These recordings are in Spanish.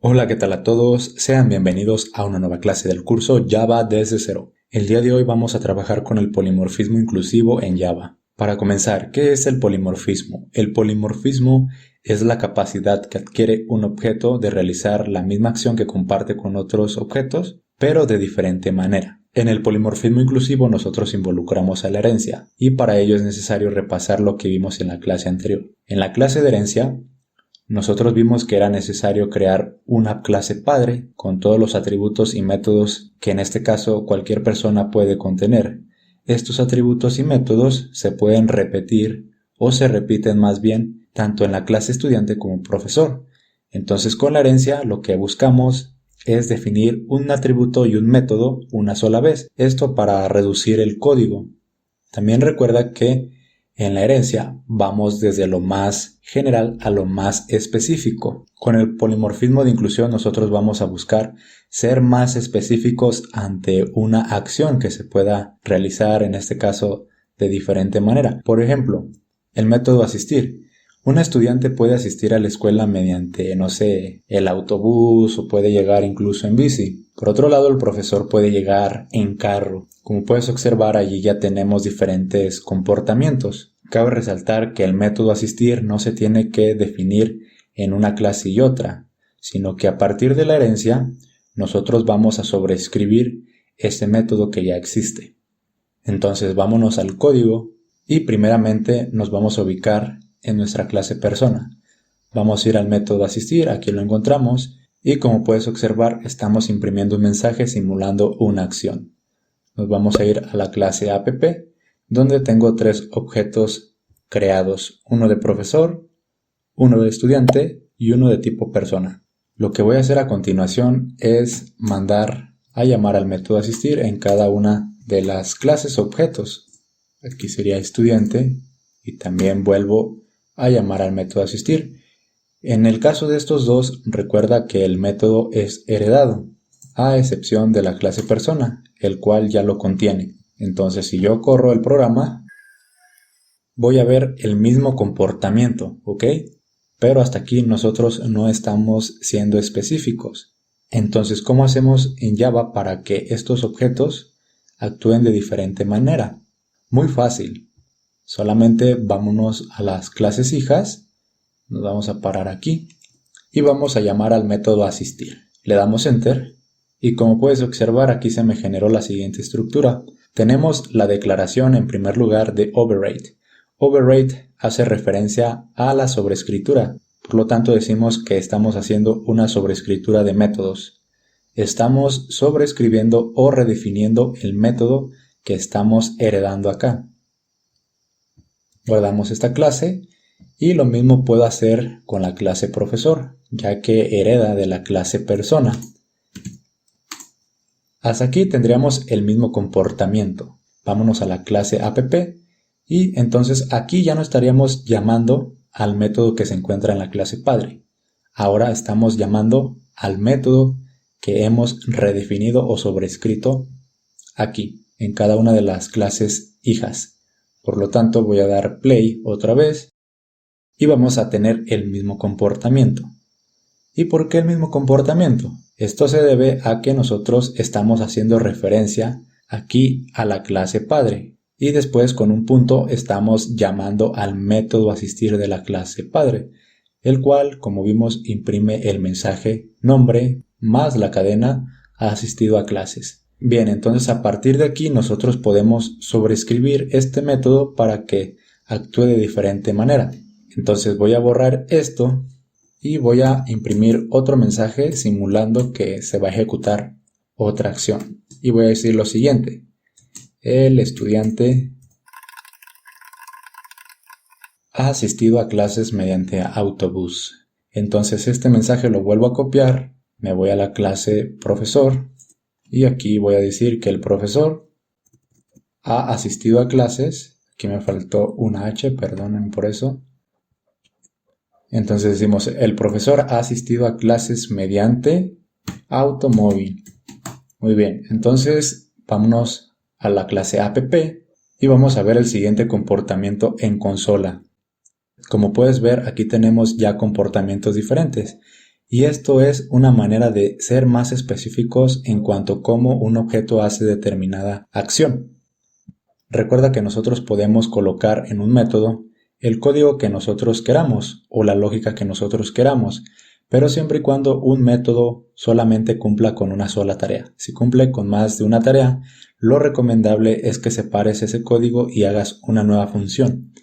Hola, ¿qué tal a todos? Sean bienvenidos a una nueva clase del curso Java desde cero. El día de hoy vamos a trabajar con el polimorfismo inclusivo en Java. Para comenzar, ¿qué es el polimorfismo? El polimorfismo es la capacidad que adquiere un objeto de realizar la misma acción que comparte con otros objetos, pero de diferente manera. En el polimorfismo inclusivo nosotros involucramos a la herencia, y para ello es necesario repasar lo que vimos en la clase anterior. En la clase de herencia, nosotros vimos que era necesario crear una clase padre con todos los atributos y métodos que en este caso cualquier persona puede contener. Estos atributos y métodos se pueden repetir o se repiten más bien tanto en la clase estudiante como profesor. Entonces con la herencia lo que buscamos es definir un atributo y un método una sola vez. Esto para reducir el código. También recuerda que en la herencia vamos desde lo más general a lo más específico. Con el polimorfismo de inclusión nosotros vamos a buscar ser más específicos ante una acción que se pueda realizar, en este caso de diferente manera. Por ejemplo, el método asistir. Un estudiante puede asistir a la escuela mediante, el autobús o puede llegar incluso en bici. Por otro lado, el profesor puede llegar en carro. Como puedes observar, allí ya tenemos diferentes comportamientos. Cabe resaltar que el método asistir no se tiene que definir en una clase y otra, sino que a partir de la herencia, nosotros vamos a sobreescribir ese método que ya existe. Entonces, vámonos al código y primeramente nos vamos a ubicar en nuestra clase persona. Vamos a ir al método asistir, aquí lo encontramos, y como puedes observar, estamos imprimiendo un mensaje simulando una acción. Nos vamos a ir a la clase app, donde tengo tres objetos creados, uno de profesor, uno de estudiante y uno de tipo persona. Lo que voy a hacer a continuación es mandar a llamar al método asistir en cada una de las clases objetos. Aquí sería estudiante y también vuelvo a llamar al método asistir. En el caso de estos dos, recuerda que el método es heredado, a excepción de la clase persona, el cual ya lo contiene. Entonces, si yo corro el programa, voy a ver el mismo comportamiento, ¿ok? Pero hasta aquí nosotros no estamos siendo específicos. Entonces, ¿cómo hacemos en Java para que estos objetos actúen de diferente manera? Muy fácil. Solamente vámonos a las clases hijas. Nos vamos a parar aquí y vamos a llamar al método asistir. Le damos enter y como puedes observar aquí se me generó la siguiente estructura. Tenemos la declaración en primer lugar de override. Override hace referencia a la sobrescritura. Por lo tanto decimos que estamos haciendo una sobrescritura de métodos. Estamos sobrescribiendo o redefiniendo el método que estamos heredando acá. Guardamos esta clase. Y lo mismo puedo hacer con la clase profesor, ya que hereda de la clase persona. Hasta aquí tendríamos el mismo comportamiento. Vámonos a la clase app y entonces aquí ya no estaríamos llamando al método que se encuentra en la clase padre. Ahora estamos llamando al método que hemos redefinido o sobrescrito aquí, en cada una de las clases hijas. Por lo tanto voy a dar play otra vez. Y vamos a tener el mismo comportamiento. ¿Y por qué el mismo comportamiento? Esto se debe a que nosotros estamos haciendo referencia aquí a la clase padre y después con un punto estamos llamando al método asistir de la clase padre, el cual, como vimos, imprime el mensaje nombre más la cadena ha asistido a clases. Bien, entonces a partir de aquí nosotros podemos sobreescribir este método para que actúe de diferente manera. Entonces voy a borrar esto y voy a imprimir otro mensaje simulando que se va a ejecutar otra acción. Y voy a decir lo siguiente. El estudiante ha asistido a clases mediante autobús. Entonces este mensaje lo vuelvo a copiar. Me voy a la clase profesor y aquí voy a decir que el profesor ha asistido a clases. Aquí me faltó una H, perdonen por eso. Entonces decimos, el profesor ha asistido a clases mediante automóvil. Muy bien, entonces vámonos a la clase app y vamos a ver el siguiente comportamiento en consola. Como puedes ver, aquí tenemos ya comportamientos diferentes. Y esto es una manera de ser más específicos en cuanto a cómo un objeto hace determinada acción. Recuerda que nosotros podemos colocar en un método el código que nosotros queramos o la lógica que nosotros queramos, pero siempre y cuando un método solamente cumpla con una sola tarea. Si cumple con más de una tarea, lo recomendable es que separes ese código y hagas una nueva función.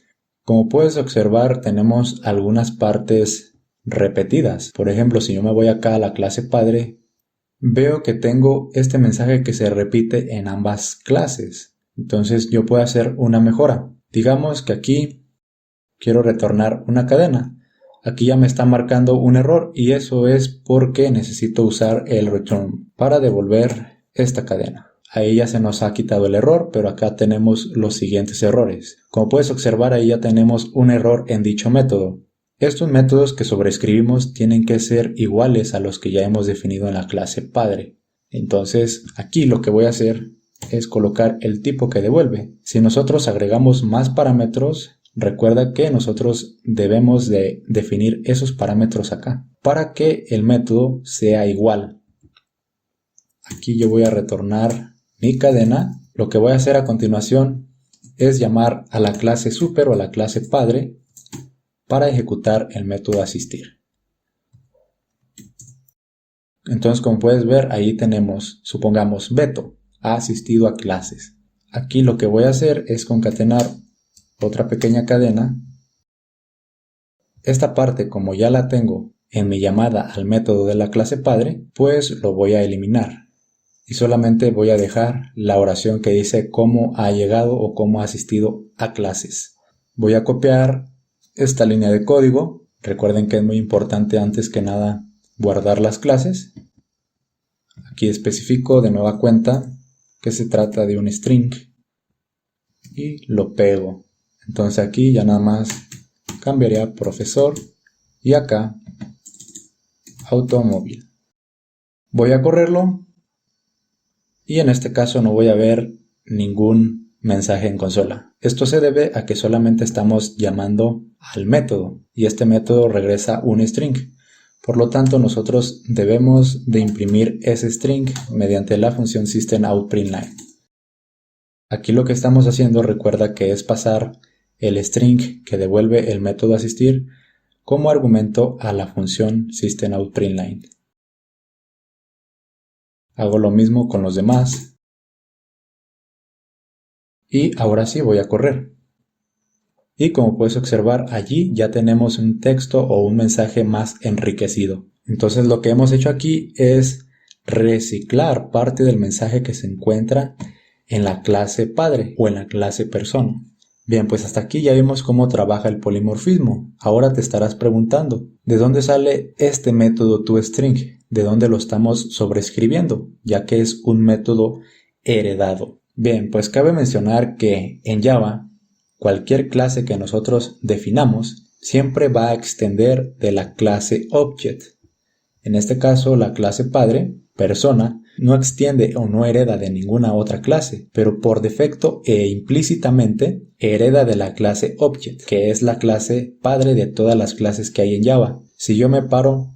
Como puedes observar, tenemos algunas partes repetidas. Por ejemplo, si yo me voy acá a la clase padre, veo que tengo este mensaje que se repite en ambas clases. Entonces yo puedo hacer una mejora. Digamos que aquí quiero retornar una cadena. Aquí ya me está marcando un error y eso es porque necesito usar el return para devolver esta cadena. Ahí ya se nos ha quitado el error, pero acá tenemos los siguientes errores. Como puedes observar, ahí ya tenemos un error en dicho método. Estos métodos que sobreescribimos tienen que ser iguales a los que ya hemos definido en la clase padre. Entonces, aquí lo que voy a hacer es colocar el tipo que devuelve. Si nosotros agregamos más parámetros, recuerda que nosotros debemos de definir esos parámetros acá para que el método sea igual. Aquí yo voy a retornar mi cadena. Lo que voy a hacer a continuación es llamar a la clase super o a la clase padre para ejecutar el método asistir. Entonces, como puedes ver, ahí tenemos, supongamos, Beto ha asistido a clases. Aquí lo que voy a hacer es concatenar otra pequeña cadena. Esta parte, como ya la tengo en mi llamada al método de la clase padre, pues lo voy a eliminar. Y solamente voy a dejar la oración que dice cómo ha llegado o cómo ha asistido a clases. Voy a copiar esta línea de código. Recuerden que es muy importante antes que nada guardar las clases. Aquí especifico de nueva cuenta que se trata de un string y lo pego. Entonces aquí ya nada más cambiaría profesor y acá automóvil. Voy a correrlo. Y en este caso no voy a ver ningún mensaje en consola. Esto se debe a que solamente estamos llamando al método y este método regresa un string. Por lo tanto, nosotros debemos de imprimir ese string mediante la función system.out.println. Aquí lo que estamos haciendo, recuerda que es pasar el string que devuelve el método asistir como argumento a la función system.out.println. Hago lo mismo con los demás. Y ahora sí voy a correr. Y como puedes observar, allí ya tenemos un texto o un mensaje más enriquecido. Entonces lo que hemos hecho aquí es reciclar parte del mensaje que se encuentra en la clase padre o en la clase persona. Bien, pues hasta aquí ya vimos cómo trabaja el polimorfismo. Ahora te estarás preguntando, ¿de dónde sale este método toString? ¿De dónde lo estamos sobreescribiendo? Ya que es un método heredado. Bien, pues cabe mencionar que en Java, cualquier clase que nosotros definamos siempre va a extender de la clase object. En este caso, la clase padre, persona, no extiende o no hereda de ninguna otra clase, pero por defecto e implícitamente hereda de la clase object, que es la clase padre de todas las clases que hay en Java. Si yo me paro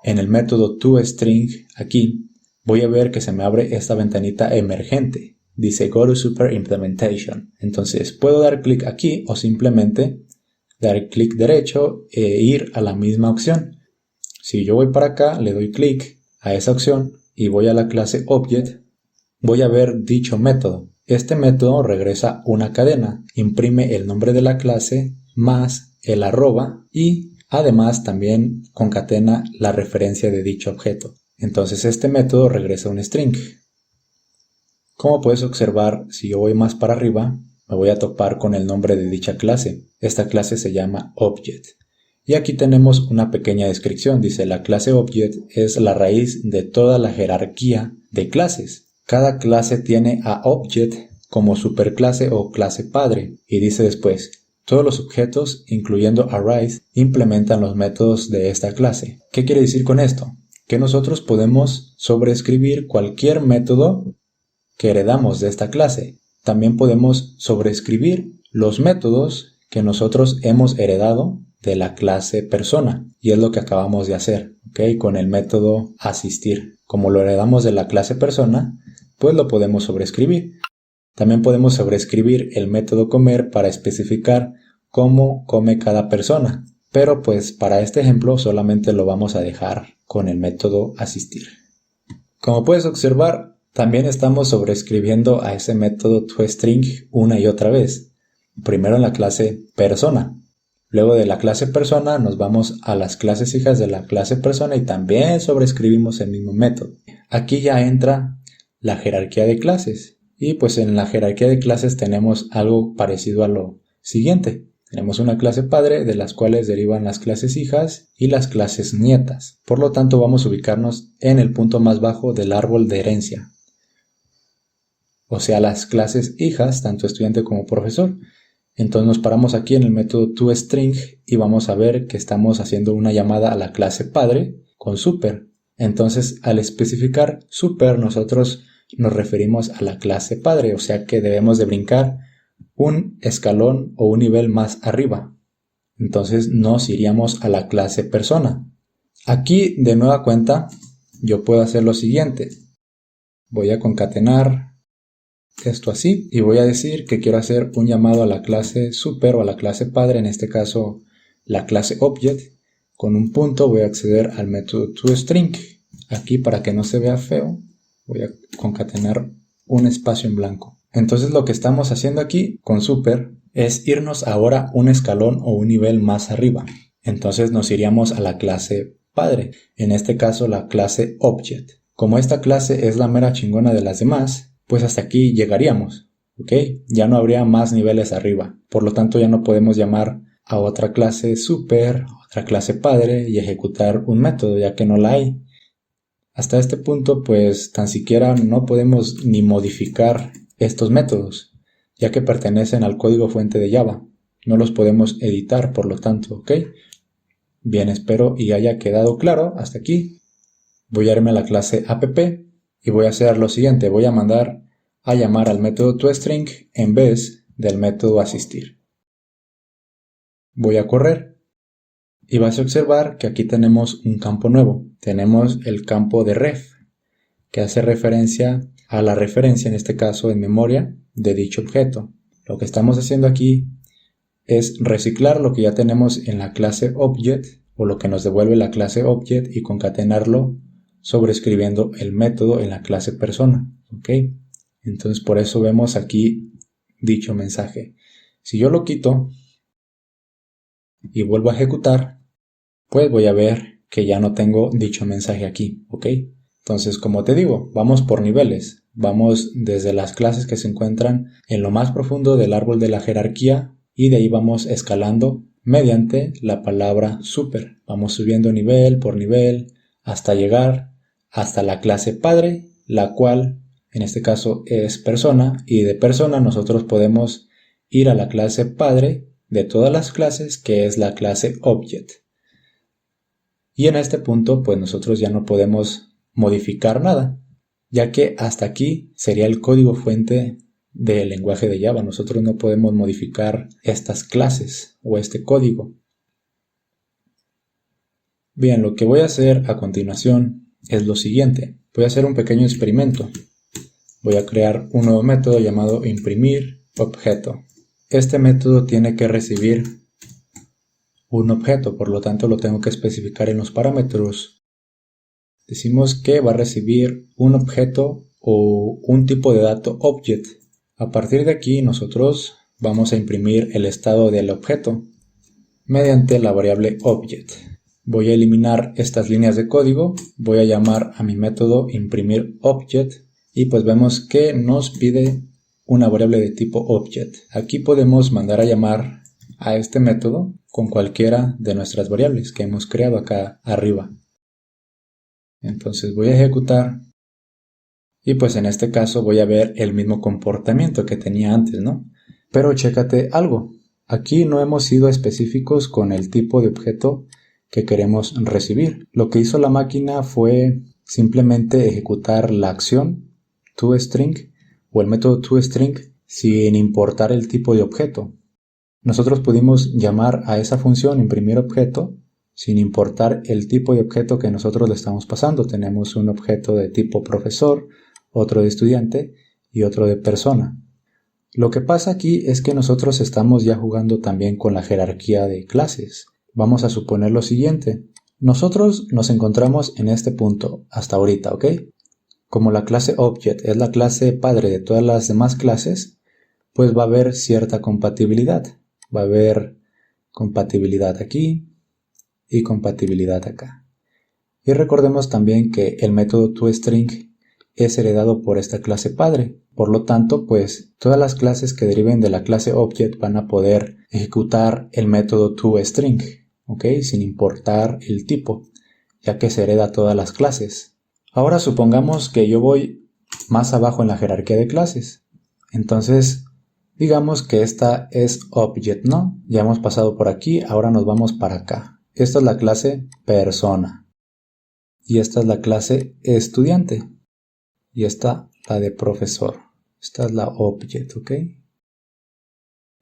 en el método toString aquí, voy a ver que se me abre esta ventanita emergente. Dice Go to Super Implementation. Entonces puedo dar clic aquí o simplemente dar clic derecho e ir a la misma opción. Si yo voy para acá, le doy clic a esa opción y voy a la clase Object, voy a ver dicho método. Este método regresa una cadena, imprime el nombre de la clase más el arroba y además también concatena la referencia de dicho objeto. Entonces este método regresa un string. Como puedes observar, si yo voy más para arriba, me voy a topar con el nombre de dicha clase. Esta clase se llama Object. Y aquí tenemos una pequeña descripción. Dice, la clase Object es la raíz de toda la jerarquía de clases. Cada clase tiene a Object como superclase o clase padre. Y dice después, todos los objetos, incluyendo arrays, implementan los métodos de esta clase. ¿Qué quiere decir con esto? Que nosotros podemos sobreescribir cualquier método que heredamos de esta clase. También podemos sobreescribir los métodos que nosotros hemos heredado de la clase persona, y es lo que acabamos de hacer. ¿ok? Con el método asistir. Como lo heredamos de la clase persona, pues lo podemos sobreescribir. También podemos sobreescribir el método comer para especificar cómo come cada persona. Pero pues para este ejemplo solamente lo vamos a dejar con el método asistir. Como puedes observar, también estamos sobreescribiendo a ese método toString una y otra vez. Primero en la clase persona. Luego de la clase persona nos vamos a las clases hijas de la clase persona y también sobreescribimos el mismo método. Aquí ya entra la jerarquía de clases. Y pues en la jerarquía de clases tenemos algo parecido a lo siguiente. Tenemos una clase padre de las cuales derivan las clases hijas y las clases nietas. Por lo tanto vamos a ubicarnos en el punto más bajo del árbol de herencia. O sea, las clases hijas, tanto estudiante como profesor. Entonces nos paramos aquí en el método toString y vamos a ver que estamos haciendo una llamada a la clase padre con super. Entonces al especificar super nosotros nos referimos a la clase padre, o sea que debemos de brincar un escalón o un nivel más arriba. Entonces nos iríamos a la clase persona. Aquí de nueva cuenta yo puedo hacer lo siguiente. Voy a concatenar esto así y voy a decir que quiero hacer un llamado a la clase super o a la clase padre, en este caso la clase object. Con un punto voy a acceder al método toString. Aquí para que no se vea feo voy a concatenar un espacio en blanco. Entonces lo que estamos haciendo aquí con super es irnos ahora un escalón o un nivel más arriba. Entonces nos iríamos a la clase padre, en este caso la clase object. Como esta clase es la mera chingona de las demás, pues hasta aquí llegaríamos, ¿ok? Ya no habría más niveles arriba. Por lo tanto ya no podemos llamar a otra clase super, otra clase padre y ejecutar un método ya que no la hay. Hasta este punto pues tan siquiera no podemos ni modificar estos métodos, ya que pertenecen al código fuente de Java. No los podemos editar, por lo tanto, ¿ok? Bien, espero y haya quedado claro hasta aquí. Voy a irme a la clase app y voy a hacer lo siguiente. Voy a mandar a llamar al método toString en vez del método asistir. Voy a correr y vas a observar que aquí tenemos un campo nuevo. Tenemos el campo de ref, que hace referencia a la referencia, en este caso en memoria, de dicho objeto. Lo que estamos haciendo aquí es reciclar lo que ya tenemos en la clase object o lo que nos devuelve la clase object y concatenarlo sobreescribiendo el método en la clase persona. ¿Ok? Entonces por eso vemos aquí dicho mensaje. Si yo lo quito y vuelvo a ejecutar, pues voy a ver que ya no tengo dicho mensaje aquí. ¿Ok? Entonces, como te digo, vamos por niveles. Vamos desde las clases que se encuentran en lo más profundo del árbol de la jerarquía y de ahí vamos escalando mediante la palabra super. Vamos subiendo nivel por nivel hasta llegar hasta la clase padre, la cual en este caso es persona, y de persona nosotros podemos ir a la clase padre de todas las clases, que es la clase object. Y en este punto pues nosotros ya no podemos modificar nada, ya que hasta aquí sería el código fuente del lenguaje de Java. Nosotros no podemos modificar estas clases o este código. Bien, lo que voy a hacer a continuación es lo siguiente. Voy a hacer un pequeño experimento. Voy a crear un nuevo método llamado imprimir objeto. Este método tiene que recibir un objeto, por lo tanto lo tengo que especificar en los parámetros. Decimos que va a recibir un objeto o un tipo de dato object. A partir de aquí nosotros vamos a imprimir el estado del objeto mediante la variable object. Voy a eliminar estas líneas de código, voy a llamar a mi método imprimir object y pues vemos que nos pide una variable de tipo object. Aquí podemos mandar a llamar a este método con cualquiera de nuestras variables que hemos creado acá arriba. Entonces voy a ejecutar y pues en este caso voy a ver el mismo comportamiento que tenía antes, ¿no? Pero chécate algo. Aquí no hemos sido específicos con el tipo de objeto que queremos recibir. Lo que hizo la máquina fue simplemente ejecutar la acción toString o el método toString sin importar el tipo de objeto. Nosotros pudimos llamar a esa función imprimir objeto sin importar el tipo de objeto que nosotros le estamos pasando. Tenemos un objeto de tipo profesor, otro de estudiante y otro de persona. Lo que pasa aquí es que nosotros estamos ya jugando también con la jerarquía de clases. Vamos a suponer lo siguiente. Nosotros nos encontramos en este punto hasta ahorita, ¿ok? Como la clase Object es la clase padre de todas las demás clases, pues va a haber cierta compatibilidad. Va a haber compatibilidad aquí y compatibilidad acá. Y recordemos también que el método toString es heredado por esta clase padre. Por lo tanto, pues todas las clases que deriven de la clase Object van a poder ejecutar el método toString, ¿ok? Sin importar el tipo, ya que se hereda todas las clases. Ahora supongamos que yo voy más abajo en la jerarquía de clases. Entonces, digamos que esta es Object, ¿no? Ya hemos pasado por aquí, ahora nos vamos para acá. Esta es la clase persona. Y esta es la clase estudiante. Y esta la de profesor. Esta es la Object, ¿ok?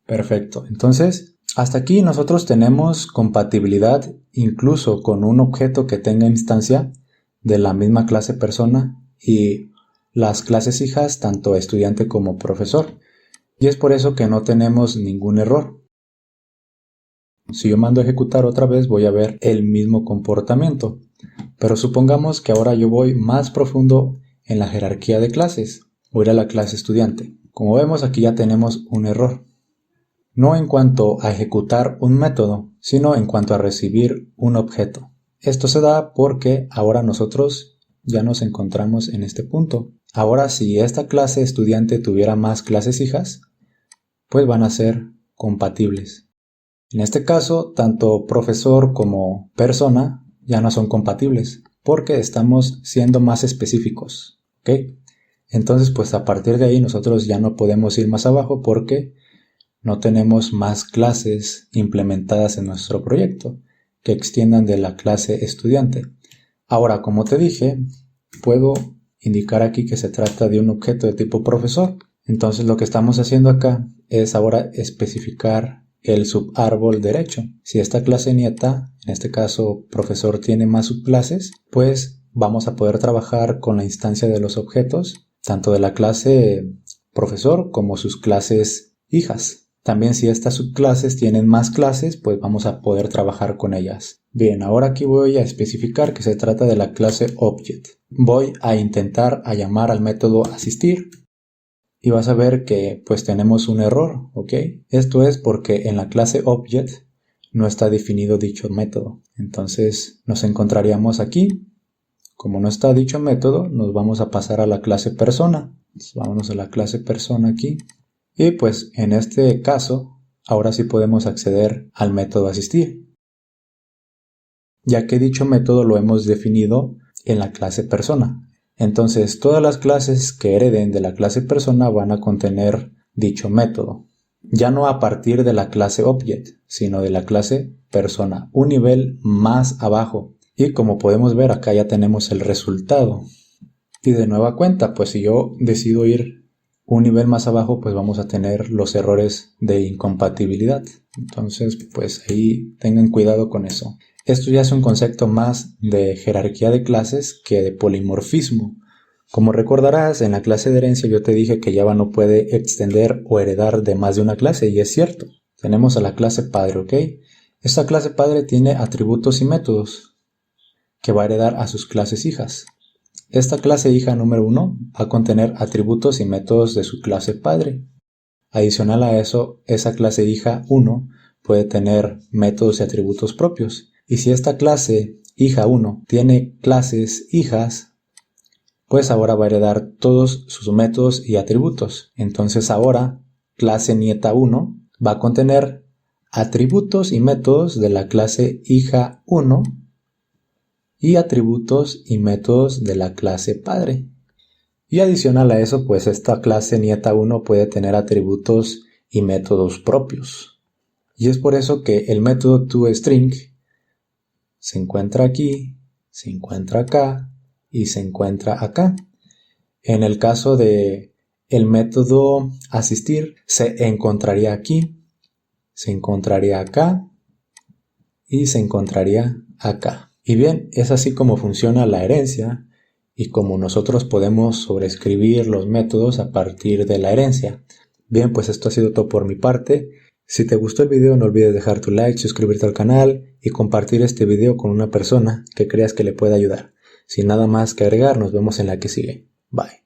Perfecto. Entonces, hasta aquí nosotros tenemos compatibilidad incluso con un objeto que tenga instancia de la misma clase persona y las clases hijas tanto estudiante como profesor. Y es por eso que no tenemos ningún error. Si yo mando a ejecutar otra vez voy a ver el mismo comportamiento. Pero supongamos que ahora yo voy más profundo en la jerarquía de clases. Voy a ir a la clase estudiante. Como vemos aquí ya tenemos un error. No en cuanto a ejecutar un método, sino en cuanto a recibir un objeto. Esto se da porque ahora nosotros ya nos encontramos en este punto. Ahora si esta clase estudiante tuviera más clases hijas, pues van a ser compatibles. En este caso, tanto profesor como persona ya no son compatibles porque estamos siendo más específicos, ¿ok? Entonces, pues a partir de ahí nosotros ya no podemos ir más abajo porque no tenemos más clases implementadas en nuestro proyecto que extiendan de la clase estudiante. Ahora, como te dije, puedo indicar aquí que se trata de un objeto de tipo profesor. Entonces lo que estamos haciendo acá es ahora especificar el subárbol derecho. Si esta clase nieta, en este caso profesor, tiene más subclases, pues vamos a poder trabajar con la instancia de los objetos, tanto de la clase profesor como sus clases hijas. También si estas subclases tienen más clases, pues vamos a poder trabajar con ellas. Bien, ahora aquí voy a especificar que se trata de la clase Object. Voy a intentar llamar al método asistir. Y vas a ver que pues tenemos un error, ¿ok? Esto es porque en la clase Object no está definido dicho método. Entonces nos encontraríamos aquí. Como no está dicho método, nos vamos a pasar a la clase persona. Entonces, vámonos a la clase persona aquí. Y pues en este caso, ahora sí podemos acceder al método asistir, ya que dicho método lo hemos definido en la clase persona. Entonces, todas las clases que hereden de la clase persona van a contener dicho método. Ya no a partir de la clase Object, sino de la clase persona, un nivel más abajo. Y como podemos ver, acá ya tenemos el resultado. Y de nueva cuenta, pues si yo decido ir un nivel más abajo, pues vamos a tener los errores de incompatibilidad. Entonces, pues ahí tengan cuidado con eso. Esto ya es un concepto más de jerarquía de clases que de polimorfismo. Como recordarás, en la clase de herencia yo te dije que Java no puede extender o heredar de más de una clase, y es cierto. Tenemos a la clase padre, ¿ok? Esta clase padre tiene atributos y métodos que va a heredar a sus clases hijas. Esta clase hija número 1 va a contener atributos y métodos de su clase padre. Adicional a eso, esa clase hija 1 puede tener métodos y atributos propios. Y si esta clase hija 1 tiene clases hijas, pues ahora va a heredar todos sus métodos y atributos. Entonces ahora, clase nieta 1 va a contener atributos y métodos de la clase hija 1 y atributos y métodos de la clase padre. Y adicional a eso, pues esta clase nieta 1 puede tener atributos y métodos propios. Y es por eso que el método toString se encuentra aquí, se encuentra acá y se encuentra acá. En el caso de el método asistir, se encontraría aquí, se encontraría acá y se encontraría acá. Y bien, es así como funciona la herencia y como nosotros podemos sobreescribir los métodos a partir de la herencia. Bien, pues esto ha sido todo por mi parte. Si te gustó el video, no olvides dejar tu like, suscribirte al canal y compartir este video con una persona que creas que le pueda ayudar. Sin nada más que agregar, nos vemos en la que sigue. Bye.